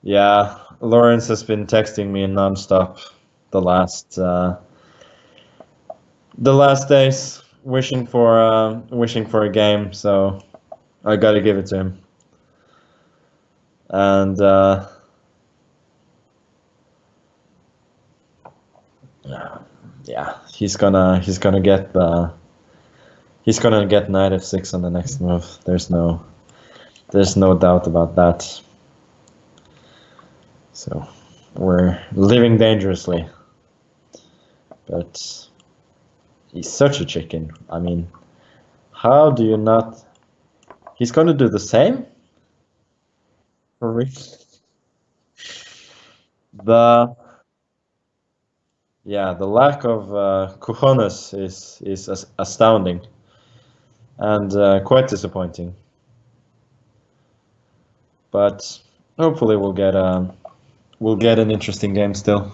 Yeah, Lawrence has been texting me nonstop the last days, wishing for a game. So I gotta give it to him. And yeah, he's gonna get knight f6 on the next move. There's no doubt about that. So we're living dangerously, but he's such a chicken. I mean, how do you not? He's gonna do the same for real. The Yeah, the lack of cojones is astounding and quite disappointing. But hopefully we'll get an interesting game still.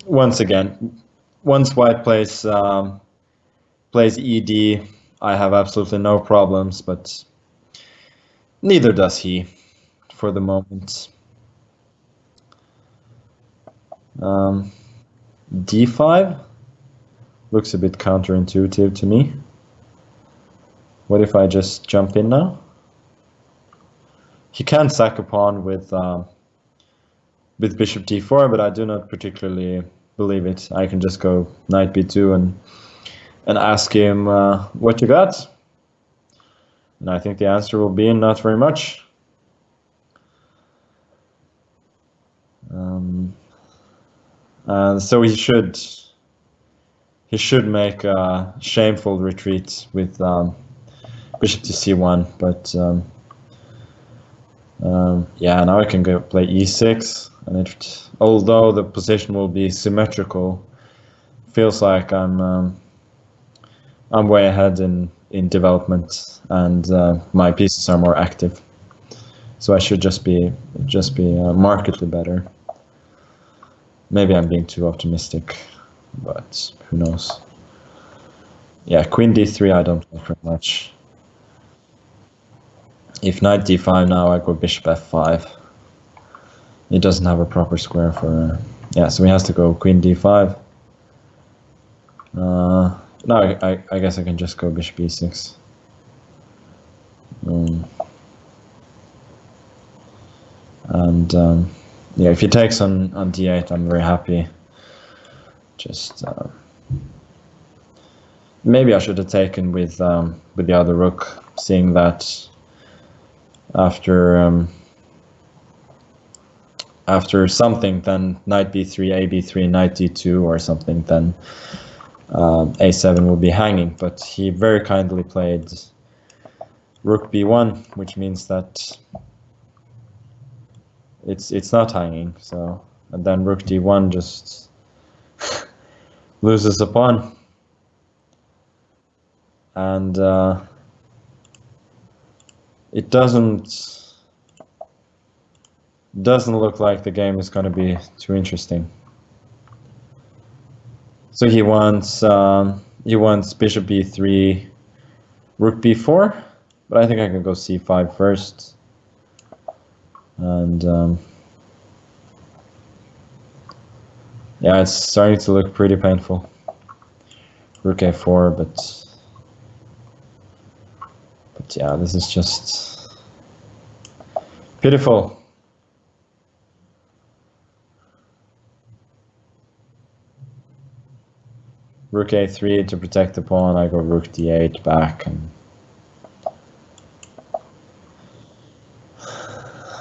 Once again, once White plays ED, I have absolutely no problems, but neither does he for the moment. D5 looks a bit counterintuitive to me. What if I just jump in now? He can sack a pawn with bishop d4, but I do not particularly believe it. I can just go knight b2 and ask him what you got. And I think the answer will be not very much. And so he should make a shameful retreat with bishop to c1, but yeah, now I can go play e6, and although the position will be symmetrical, feels like I'm way ahead in development, and my pieces are more active, so I should just be markedly better. Maybe I'm being too optimistic, but who knows? Yeah, queen d3 I don't like very much. If knight d5 now, I go bishop f5. It doesn't have a proper square for... yeah, so he has to go queen d5. No, I guess I can just go bishop e6. And yeah, if he takes on d8, I'm very happy. Just maybe I should have taken with the other rook, seeing that after something, then knight b3, a b3, knight d2 or something, then a7 will be hanging. But he very kindly played rook b1, which means that it's not hanging. So, and then rook d1 just loses a pawn, and it doesn't look like the game is going to be too interesting. So he wants bishop b3, rook b4, but I think I can go c5 first, and yeah, it's starting to look pretty painful. Rook a4, but yeah, this is just pitiful. Rook a3 to protect the pawn. I go rook d8 back,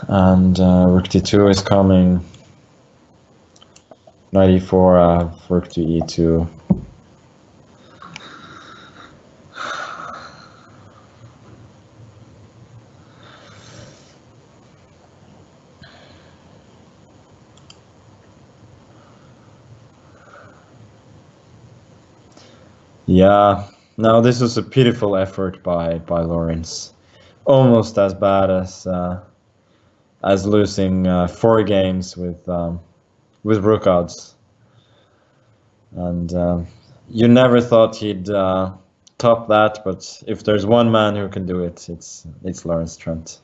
and rook d2 is coming. Knight e4, rook to e2. Yeah, no, this was a pitiful effort by Lawrence. Almost as bad as losing 4 games with rook odds. and you never thought he'd top that. But if there's one man who can do it, it's Lawrence Trent.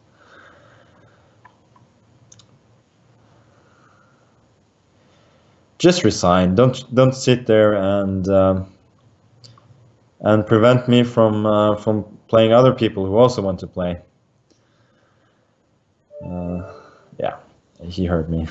Just resign. Don't sit there and prevent me from playing other people who also want to play. Yeah, he heard me.